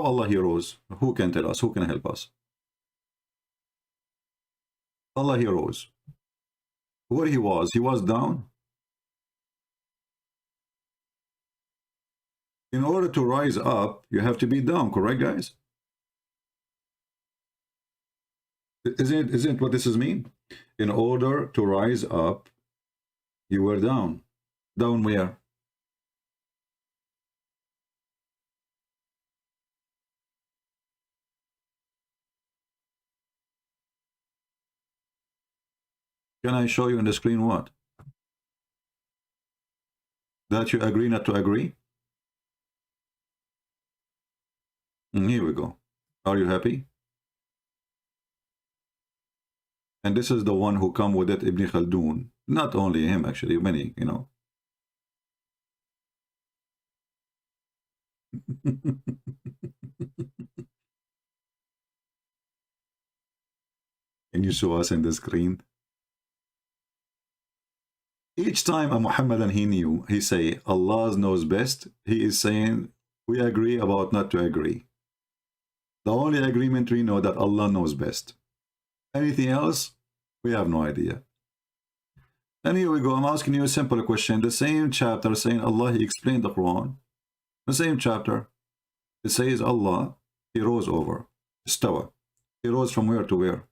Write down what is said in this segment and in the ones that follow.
Allah he rose? Who can tell us? Who can help us? Allah he rose. Where he was down. In order to rise up, you have to be down, correct, guys? Isn't what this is mean? In order to rise up, you were down. Down where? Can I show you on the screen what? That you agree not to agree? Here we go. Are you happy? And this is the one who come with it, Ibn Khaldun. Not only him, actually, many, you know. Can you show us in the screen? Each time a Muhammadan he say Allah knows best, he is saying we agree about not to agree. The only agreement we know that Allah knows best. Anything else, we have no idea. And here we go. I'm asking you a simple question. The same chapter saying Allah, he explained the Quran. The same chapter. It says Allah, he rose over. Istawa. He rose from where to where?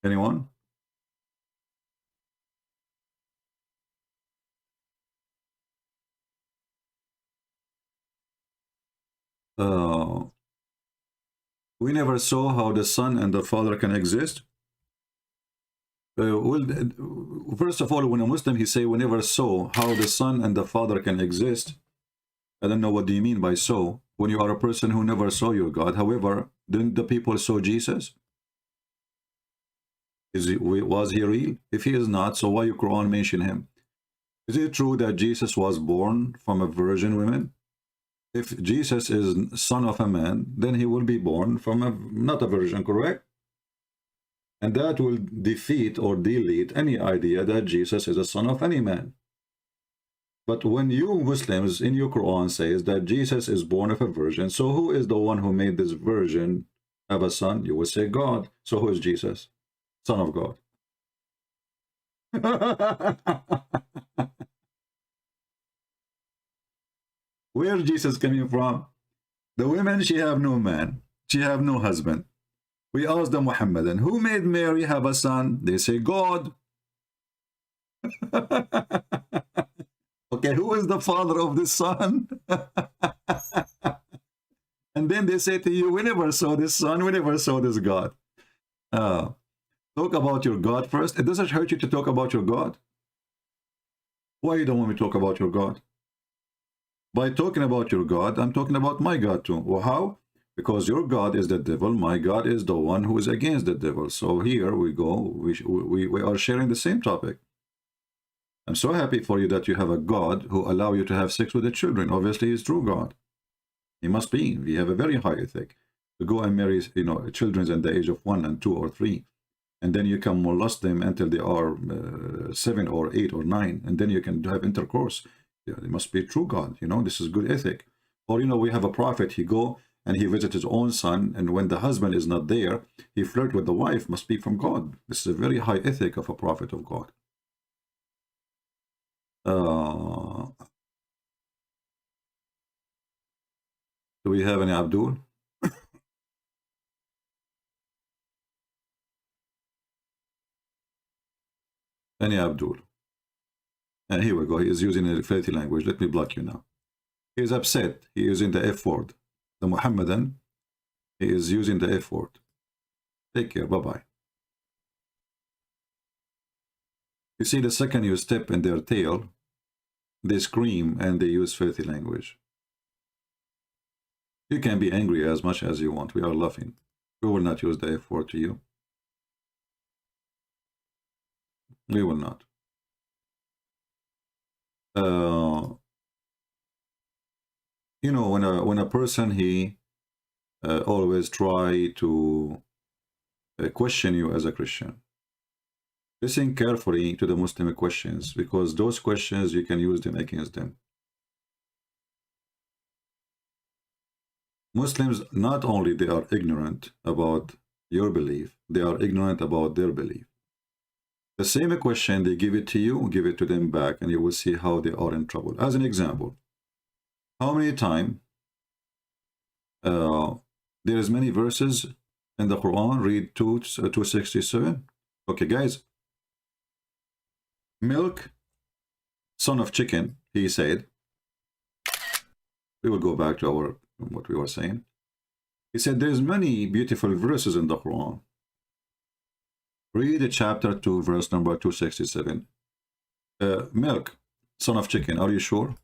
Anyone? We never saw how the Son and the Father can exist. Well, first of all, when a Muslim he say we never saw how the Son and the Father can exist. I don't know what do you mean by so. When you are a person who never saw your God, however, didn't the people saw Jesus? Was he real? If he is not, so why you Quran mention him? Is it true that Jesus was born from a virgin woman? If Jesus is son of a man, then he will be born from not a virgin, correct? And that will defeat or delete any idea that Jesus is a son of any man. But when you Muslims in your Quran says that Jesus is born of a virgin, so who is the one who made this virgin have a son? You will say God. So who is Jesus? Son of God. Where is Jesus coming from? The women, she have no man. She have no husband. We ask the Muhammadan, who made Mary have a son? They say God. Okay, who is the father of this son? And then they say to you, we never saw this son, we never saw this God. Talk about your God first. It doesn't hurt you to talk about your God. Why you don't want me to talk about your God? By talking about your God, I'm talking about my God too. Well, how? Because your God is the devil, my God is the one who is against the devil. So here we go, we are sharing the same topic. I'm so happy for you that you have a God who allow you to have sex with the children. Obviously, he's true God. He must be. We have a very high ethic. To go and marry, you know, children at the age of 1 and 2 or 3. And then you can molest them until they are 7 or 8 or 9. And then you can have intercourse. Yeah, they must be true God, you know, this is good ethic. Or, you know, we have a prophet, he go and he visit his own son, and when the husband is not there, he flirt with the wife, must be from God. This is a very high ethic of a prophet of God. Do we have any Abdul? Any Abdul? And here we go. He is using a filthy language. Let me block you now. He is upset. He is using the F word. The Muhammadan, he is using the F word. Take care. Bye-bye. You see, the second you step in their tail, they scream and they use filthy language. You can be angry as much as you want. We are laughing. We will not use the F word to you. We will not. You know, when a person he always try to question you as a Christian, listen carefully to the Muslim questions, because those questions you can use them against them. Muslims, not only they are ignorant about your belief, they are ignorant about their belief. The same question, they give it to you, give it to them back, and you will see how they are in trouble. As an example, how many times there is many verses in the Quran, read 267. Okay, guys. Milk, son of chicken, he said. We will go back to what we were saying. He said there's many beautiful verses in the Quran. Read chapter 2, verse number 267. Milk, son of chicken, are you sure?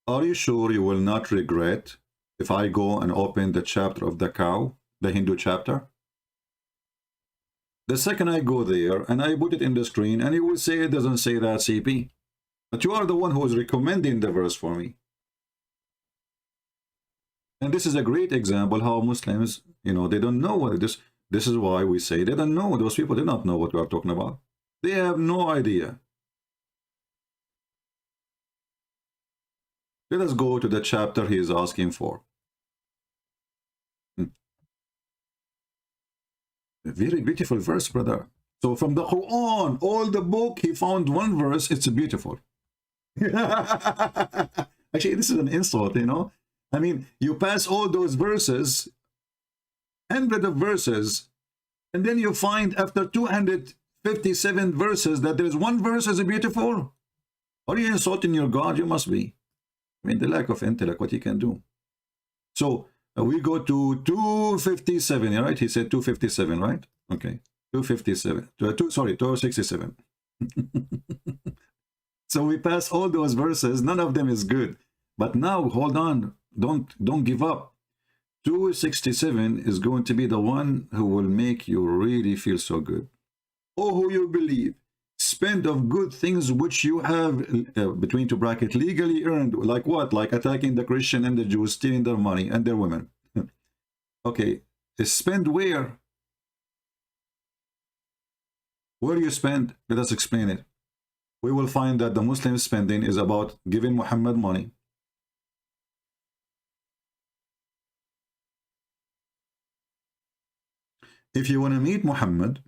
Are you sure you will not regret if I go and open the chapter of the cow, the Hindu chapter? The second I go there and I put it in the screen, and you will say it doesn't say that, CP. But you are the one who is recommending the verse for me. And this is a great example how Muslims, you know, they don't know what it is. This is why we say they don't know. Those people do not know what we are talking about. They have no idea. Let us go to the chapter he is asking for. A very beautiful verse, brother. So from the Quran, all the book, he found one verse. It's beautiful. Actually, this is an insult, you know. I mean, you pass all those verses, hundreds of verses, and then you find after 257 verses that there is one verse is beautiful. Are you insulting your God? You must be. I mean, the lack of intellect, what he can do. So we go to 257, right? He said 257, right? Okay, 257. 267. So we pass all those verses. None of them is good. But now, hold on. Don't give up. 267 is going to be the one who will make you really feel so good. Oh, who you believe, spend of good things which you have, between two brackets, legally earned. Like what? Like attacking the Christian and the Jews, stealing their money and their women. Okay, spend where? Where you spend? Let us explain it. We will find that the Muslim spending is about giving Muhammad money. If you want to meet Muhammad,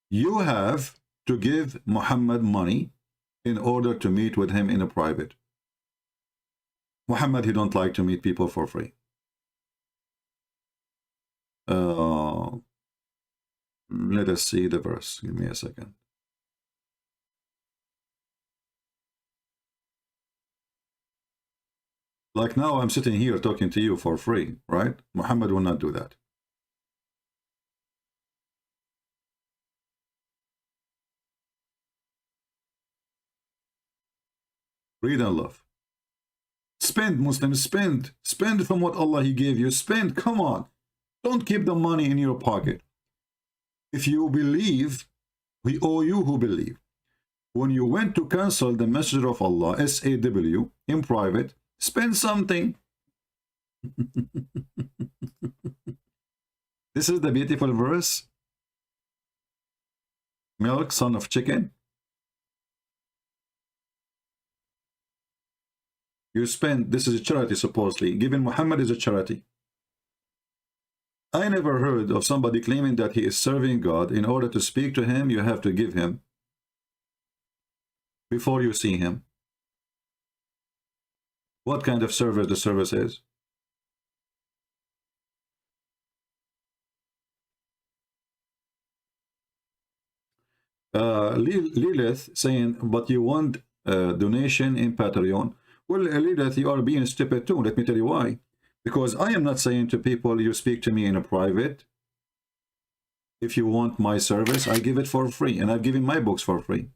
you have to give Muhammad money in order to meet with him in a private. Muhammad, he don't like to meet people for free. Let us see the verse. Give me a second. Like now I'm sitting here talking to you for free, right? Muhammad will not do that. Read and love. Spend, Muslims, spend. Spend from what Allah he gave you. Spend, come on. Don't keep the money in your pocket. If you believe, we owe you who believe. When you went to cancel the Messenger of Allah, SAW, in private, spend something. This is the beautiful verse. Milk, son of chicken. You spend, this is a charity supposedly. Giving Muhammad is a charity. I never heard of somebody claiming that he is serving God. In order to speak to him, you have to give him before you see him. What kind of service the service is? Lilith saying, but you want donation in Patreon. Well, Lilith, you are being stupid too. Let me tell you why. Because I am not saying to people, you speak to me in a private. If you want my service, I give it for free. And I've given my books for free.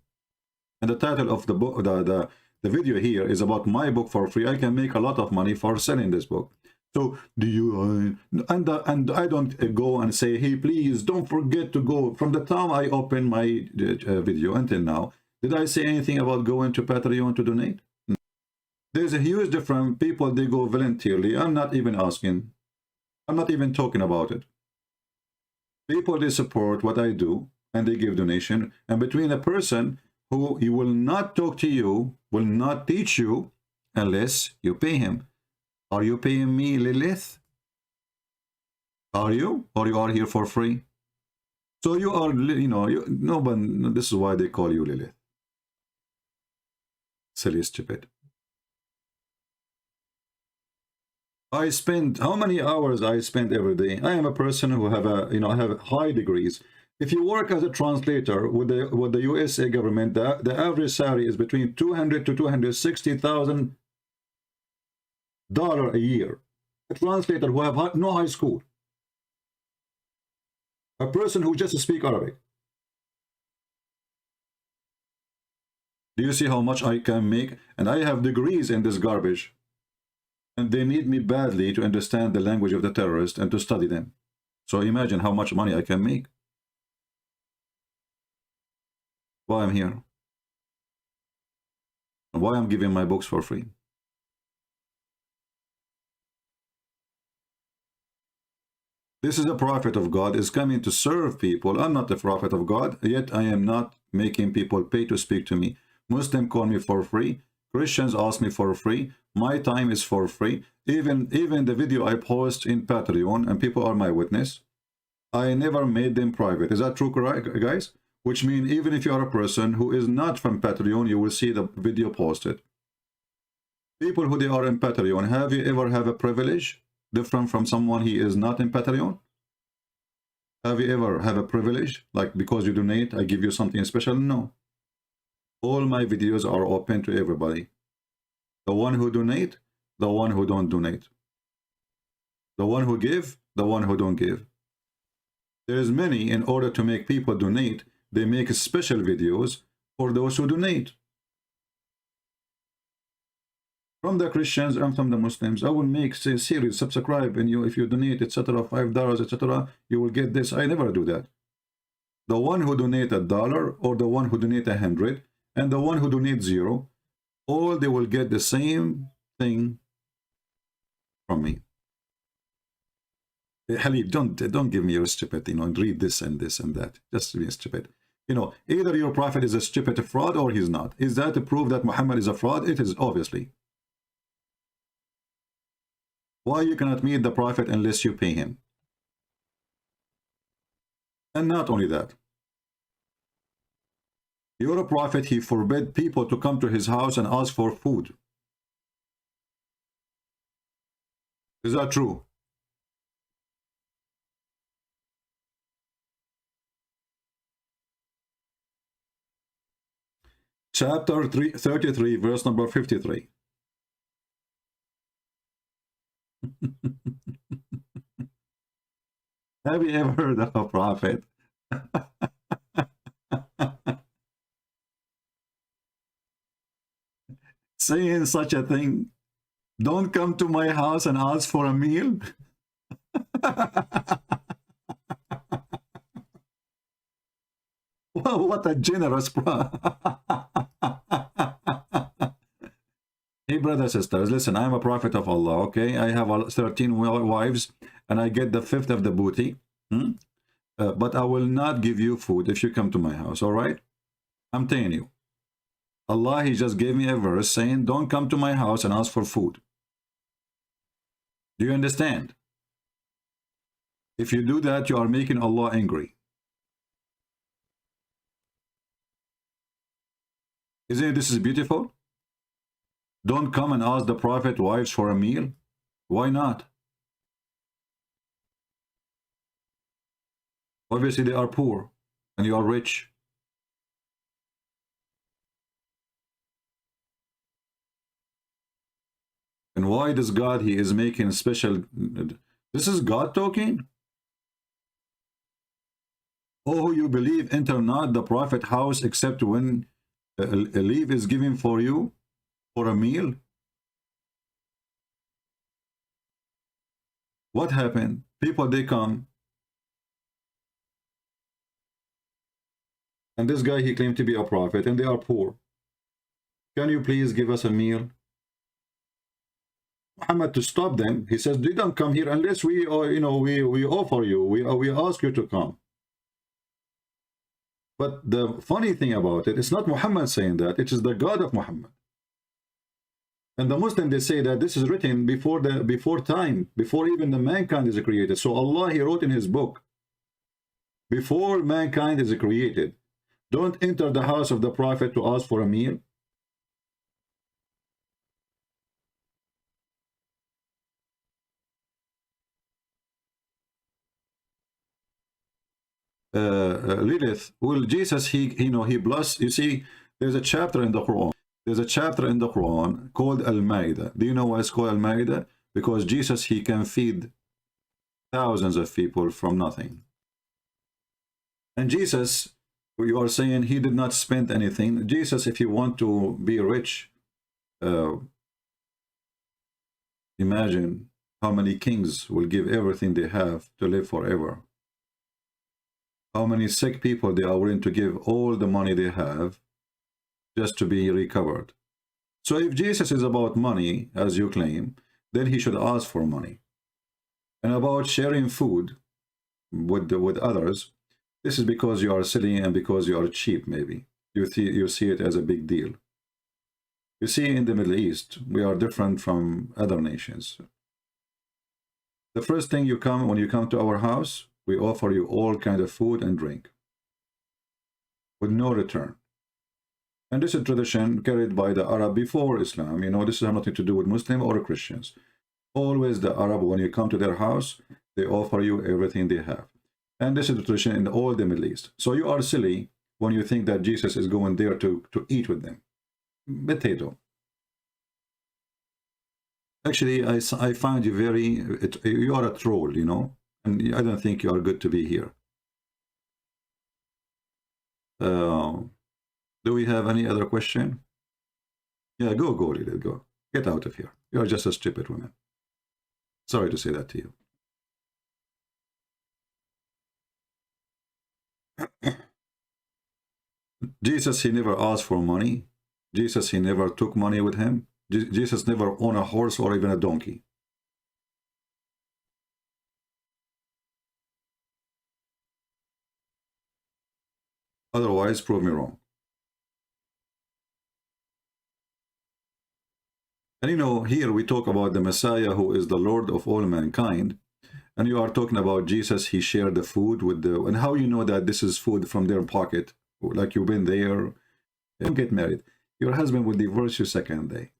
And the title of the book, the video here is about my book for free. I can make a lot of money for selling this book. So do you, and I don't go and say, hey, please don't forget to go. From the time I opened my video until now, did I say anything about going to Patreon to donate? No. There's a huge difference. People, they go voluntarily. I'm not even asking. I'm not even talking about it. People, they support what I do, and they give donation, and between a person who he will not talk to you, will not teach you unless you pay him. Are you paying me, Lilith? Are you? Or you are here for free? So you are, you know, no, but this is why they call you Lilith. Silly, stupid. I spend, how many hours I spend every day? I am a person who have a, you know, I have high degrees. If you work as a translator with the USA government, the average salary is between $200,000 to $260,000 a year. A translator who have no high school. A person who just speak Arabic. Do you see how much I can make? And I have degrees in this garbage. And they need me badly to understand the language of the terrorists and to study them. So imagine how much money I can make. Why I'm here. And why I'm giving my books for free. This is a prophet of God, is coming to serve people. I'm not a prophet of God, yet I am not making people pay to speak to me. Muslims call me for free. Christians ask me for free. My time is for free. Even the video I post in Patreon, and people are my witness, I never made them private. Is that true, guys? Which means even if you are a person who is not from Patreon, you will see the video posted. People who they are in Patreon, have you ever have a privilege different from someone he is not in Patreon? Have you ever have a privilege? Like because you donate, I give you something special? No. All my videos are open to everybody. The one who donate, the one who don't donate. The one who give, the one who don't give. There is many, in order to make people donate, they make special videos for those who donate. From the Christians and from the Muslims, I will make a series, subscribe, and you, if you donate, etc., $5, etc., you will get this. I never do that. The one who donate $1 or the one who donate 100 and the one who donate 0, all they will get the same thing from me. Halib, don't give me your stupid, you know, and read this and this and that. Just be stupid. You know, either your prophet is a stupid fraud or he's not. Is that to prove that Muhammad is a fraud? It is, obviously. Why you cannot meet the prophet unless you pay him? And not only that, you're a prophet, he forbid people to come to his house and ask for food. Is that true? Chapter 33, verse number 53. Have you ever heard of a prophet saying such a thing? Don't come to my house and ask for a meal? Well, what a generous Hey, brothers, sisters, listen, I'm a prophet of Allah, okay? I have 13 wives, and I get the 5th of the booty. But I will not give you food if you come to my house, all right? I'm telling you. Allah, he just gave me a verse saying, don't come to my house and ask for food. Do you understand? If you do that, you are making Allah angry. Isn't this is beautiful? Don't come and ask the prophet wives for a meal. Why not? Obviously they are poor and you are rich. And why does God, he is making special, this is God talking? Oh, you believe, enter not the prophet house except when a leave is given for you for a meal? What happened? People, they come. And this guy, he claimed to be a prophet, and they are poor. Can you please give us a meal? Muhammad, to stop them, he says, they don't come here unless we, or you know, we offer you, we ask you to come. But the funny thing about it, it's not Muhammad saying that, it is the God of Muhammad. And the Muslim, they say that this is written before time, before even the mankind is created. So Allah, he wrote in his book, before mankind is created, don't enter the house of the Prophet to ask for a meal. Lilith, will Jesus, he bless, you see, there's a chapter in the Quran. There's a chapter in the Quran called Al-Ma'idah. Do you know why it's called Al-Ma'idah? Because Jesus, he can feed thousands of people from nothing. And Jesus, you are saying he did not spend anything. Jesus, if you want to be rich, imagine how many kings will give everything they have to live forever. How many sick people they are willing to give all the money they have just to be recovered. So if Jesus is about money, as you claim, then he should ask for money. And about sharing food with others, this is because you are silly and because you are cheap, maybe. You see it as a big deal. You see, in the Middle East, we are different from other nations. The first thing when you come to our house, we offer you all kind of food and drink with no return. And this is a tradition carried by the Arab before Islam. You know, this has nothing to do with Muslim or Christians. Always the Arab, when you come to their house, they offer you everything they have. And this is the tradition in all the Middle East. So you are silly when you think that Jesus is going there to eat with them. Potato. Actually, I find you you are a troll, you know, and I don't think you are good to be here. Do we have any other question? Yeah, go, Lilith, go. Get out of here. You are just a stupid woman. Sorry to say that to you. Jesus, he never asked for money. Jesus, he never took money with him. Jesus never owned a horse or even a donkey. Otherwise, prove me wrong. And you know, here we talk about the Messiah who is the Lord of all mankind. And you are talking about Jesus, he shared the food with and how you know that this is food from their pocket? Like you've been there. Don't get married. Your husband will divorce you second day.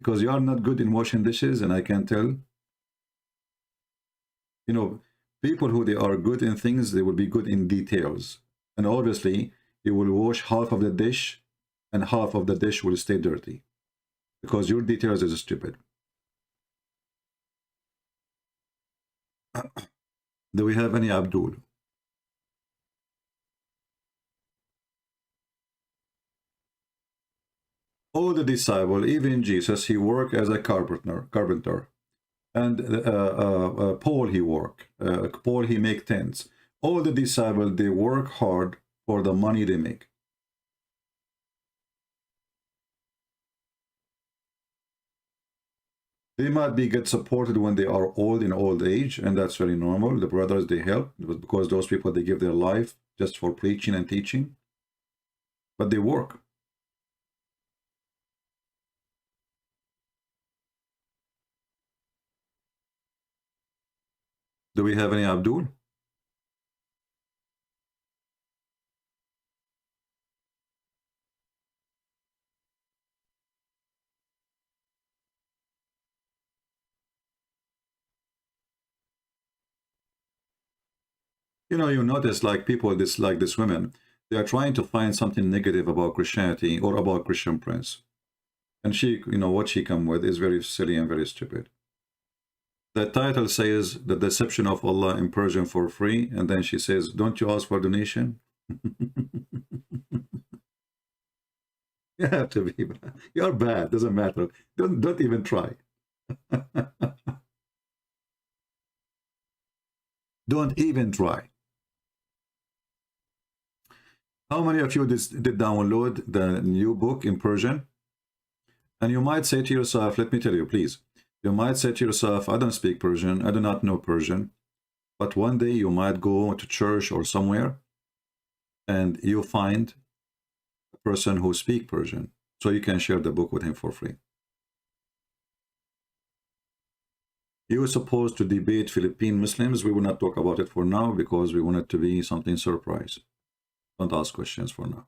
Because you are not good in washing dishes, and I can tell. You know, people who they are good in things, they will be good in details. And obviously, you will wash half of the dish, and half of the dish will stay dirty. Because your details is stupid. Do we have any Abdul? All the disciples, even Jesus, he worked as a carpenter. And Paul, he worked. Paul, he make tents. All the disciples, they work hard for the money they make. They might get supported when they are old, in old age, and that's very normal. The brothers, they help, because those people, they give their life just for preaching and teaching. But they work. Do we have any Abdul? You know, you notice like people dislike this women. They are trying to find something negative about Christianity or about Christian Prince. And she, you know, what she come with is very silly and very stupid. The title says the deception of Allah in Persian for free. And then she says, don't you ask for donation? You have to be bad. You're bad. Doesn't matter. Don't even try. Don't even try. How many of you did download the new book in Persian? And you might say to yourself, let me tell you, please. You might say to yourself, I don't speak Persian. I do not know Persian. But one day you might go to church or somewhere. and you find a person who speaks Persian, so you can share the book with him for free. You were supposed to debate Philippine Muslims. We will not talk about it for now because we want it to be something surprise. Don't ask questions for now.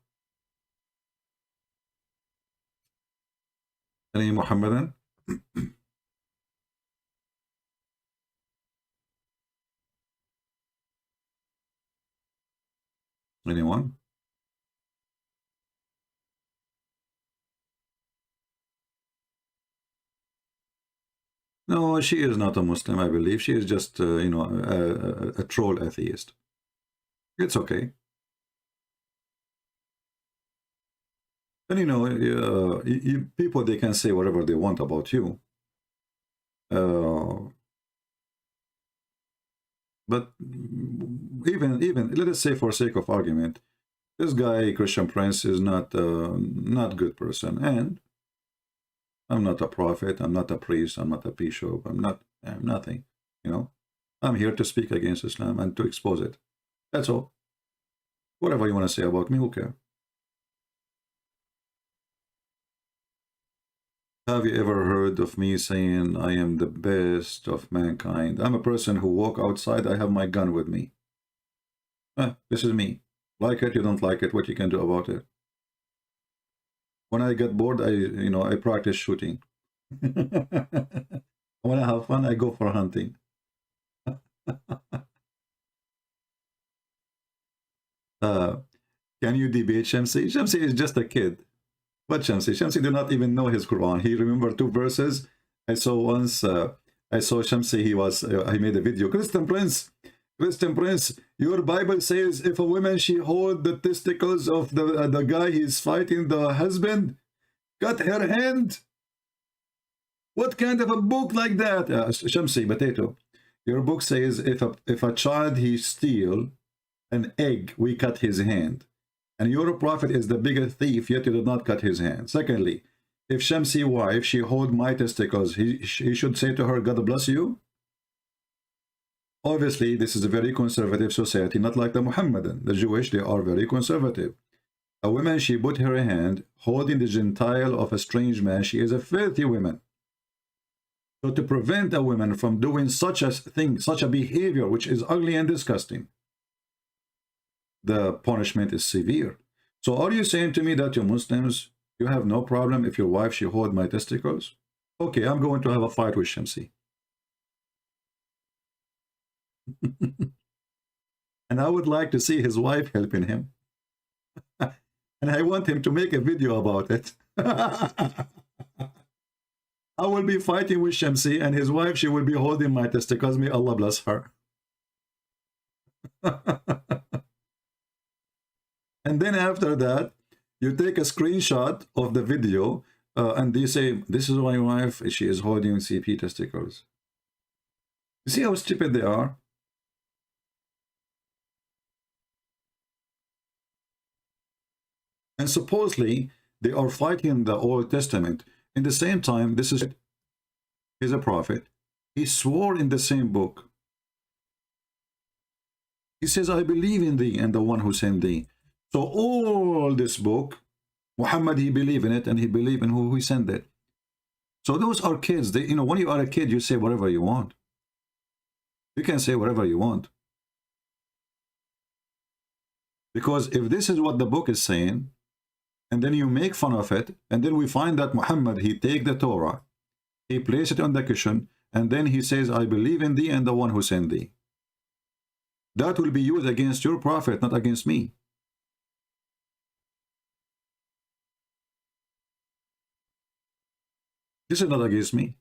Any Muhammadan? Anyone? No, she is not a Muslim, I believe. She is just, you know, a troll atheist. It's okay. And, you know, people, they can say whatever they want about you. But even, let us say for sake of argument, this guy, Christian Prince, is not not good person. And I'm not a prophet, I'm not a priest, I'm not a bishop, I'm nothing, you know. I'm here to speak against Islam and to expose it. That's all. Whatever you want to say about me, who cares? Have you ever heard of me saying I am the best of mankind? I'm a person who walk outside, I have my gun with me. This is me. Like it, you don't like it, what you can do about it? When I get bored, I practice shooting. When I have fun, I go for hunting. Can you debate Shamsi? Shamsi is just a kid. What Shamsi? Shamsi do not even know his Quran. He remembered 2 verses. I saw once, I saw Shamsi, he made a video. Christian Prince, your Bible says if a woman, she hold the testicles of the guy he's fighting, the husband, cut her hand. What kind of a book like that? Shamsi, potato. Your book says if a child he steal an egg, we cut his hand. And your prophet is the biggest thief, yet you did not cut his hand. Secondly, if Shamsi wife, she hold my testicles, he should say to her, God bless you. Obviously, this is a very conservative society, not like the Muhammadan. The Jewish, they are very conservative. A woman, she put her hand, holding the gentile of a strange man, she is a filthy woman. So to prevent a woman from doing such a thing, such a behavior, which is ugly and disgusting, the punishment is severe. So are you saying to me that you Muslims, you have no problem if your wife, she hold my testicles? Okay, I'm going to have a fight with Shamsi. And I would like to see his wife helping him. And I want him to make a video about it. I will be fighting with Shamsi, and his wife, she will be holding my testicles. May Allah bless her. And then after that, you take a screenshot of the video and you say, this is my wife, she is holding CP testicles. You see how stupid they are? And supposedly, they are fighting the Old Testament. In the same time, this is he's a prophet. He swore in the same book. He says, I believe in thee and the one who sent thee. So all this book, Muhammad, he believed in it, and he believed in who he sent it. So those are kids. They, when you are a kid, you say whatever you want. You can say whatever you want. Because if this is what the book is saying, and then you make fun of it, and then we find that Muhammad, he take the Torah, he place it on the cushion, and then he says, I believe in thee and the one who sent thee. That will be used against your prophet, not against me. This is not against me.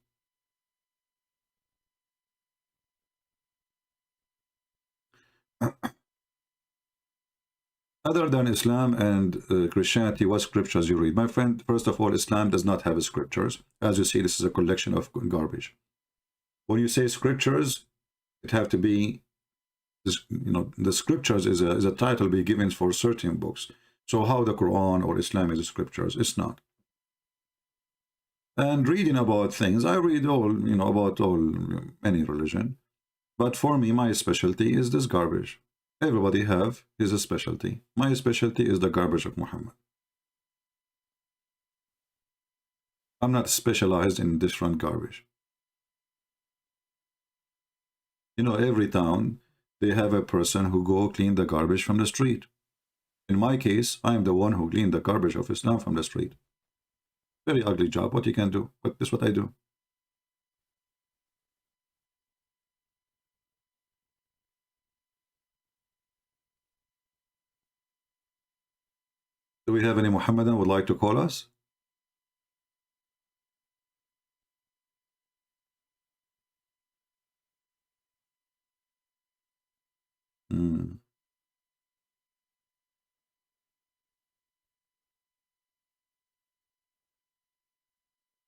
Other than Islam and Christianity, what scriptures you read? My friend, first of all, Islam does not have scriptures. As you see, this is a collection of garbage. When you say scriptures, it have to be, the scriptures is a title be given for certain books. So how the Quran or Islam is scriptures? It's not. And reading about things, I read all, about any religion. But for me, my specialty is this garbage. Everybody have his specialty. My specialty is the garbage of Muhammad. I'm not specialized in different garbage. You know, every town, they have a person who go clean the garbage from the street. In my case, I am the one who cleaned the garbage of Islam from the street. Very ugly job, what you can do, but this is what I do. Do we have any Muhammadan would like to call us? Hmm.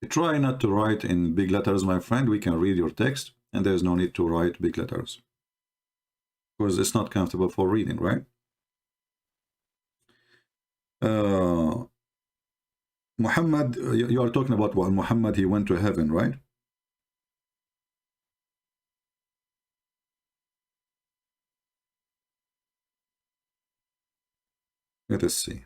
Try not to write in big letters, my friend. We can read your text, and there's no need to write big letters. Because it's not comfortable for reading, right? Muhammad, you are talking about what? Muhammad, he went to heaven, right? Let us see.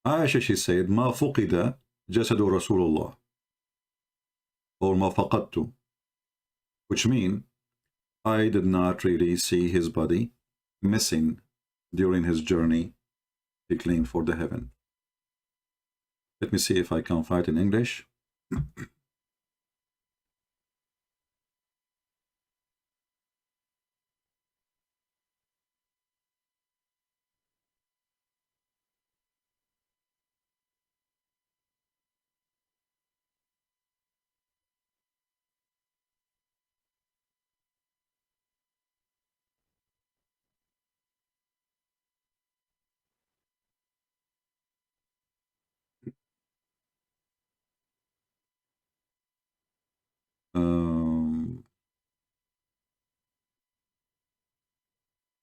Aisha, she said, ما فقد جسد رسول الله, or ما فقدت, which means I did not really see his body missing during his journey, he claimed, for the heaven. Let me see if I can find it in English.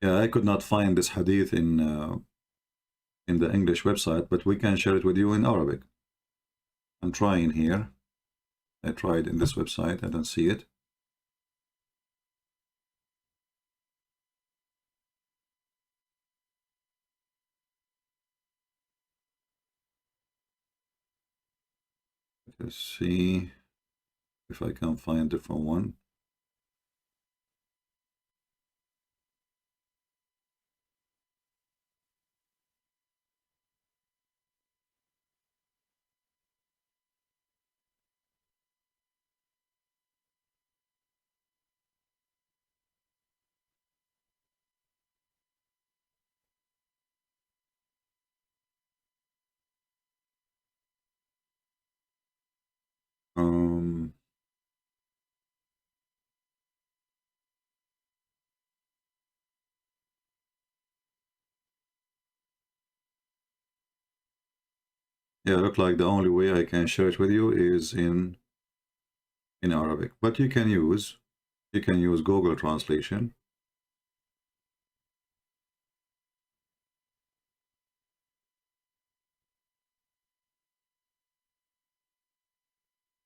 Yeah, I could not find this hadith in the English website, but we can share it with you in Arabic. I'm trying here. I tried in this website. I don't see it. Let's see if I can find a different one. Yeah, look like the only way I can share it with you is in Arabic, but you can use Google Translation.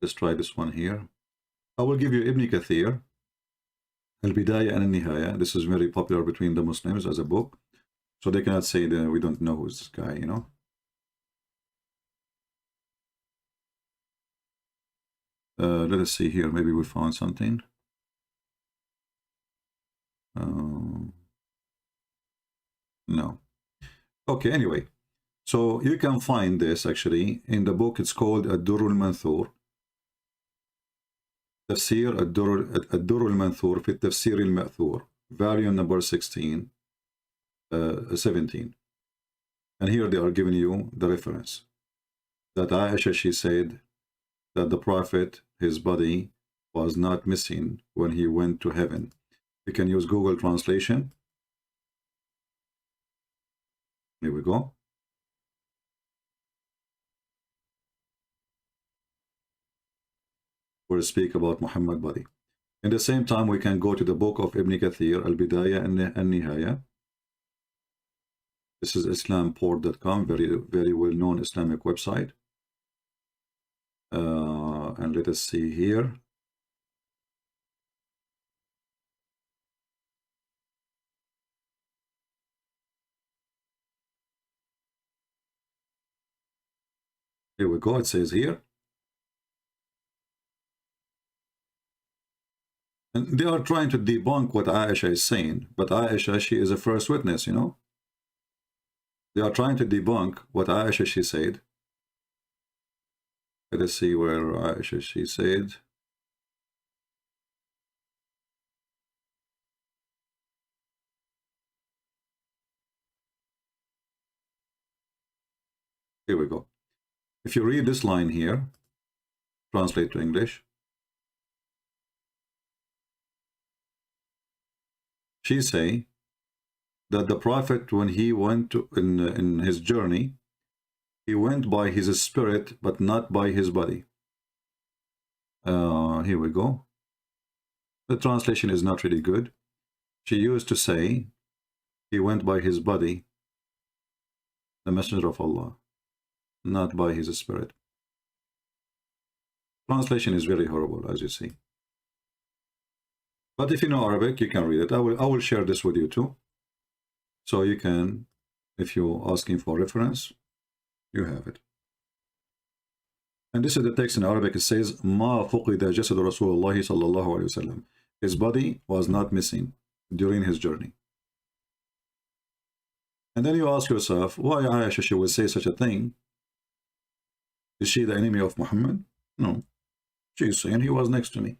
Let's try this one here. I will give you Ibn Kathir, Al-Bidayah and Al-Nihaya. This is very popular between the Muslims as a book, so they cannot say that we don't know who's this guy, you know. Let us see here. Maybe we found something. No. Okay, anyway. So you can find this actually in the book. It's called Ad-Durr al-Manthur. تفسير الدر المنثور في التفسير المأثور, volume number 16, 17. And here they are giving you the reference that Aisha, she said that the Prophet, his body was not missing when he went to heaven. You can use Google Translation. Here we go. We'll speak about Muhammad body. In the same time, we can go to the book of Ibn Kathir, Al-Bidayah and Al-Nihaya. This is islamport.com, very well-known Islamic website. And let us see here. Here we go. It says here. And they are trying to debunk what Aisha is saying. But Aisha, she is a first witness, you know. They are trying to debunk what Aisha, she said. Let us see where Aisha, she said. Here we go. If you read this line here, translate to English. She say that the Prophet, when he went in his journey, he went by his spirit, but not by his body. Here we go. The translation is not really good. She used to say, he went by his body, the Messenger of Allah, not by his spirit. Translation is very horrible, as you see. But if you know Arabic, you can read it. I will share this with you too. So you can, if you're asking for reference, you have it. And this is the text in Arabic. It says, "Ma fuqida jasad Rasulullah sallallahu alaihi wasallam." His body was not missing during his journey. And then you ask yourself, why Aisha she would say such a thing? Is she the enemy of Muhammad? No. She is saying he was next to me.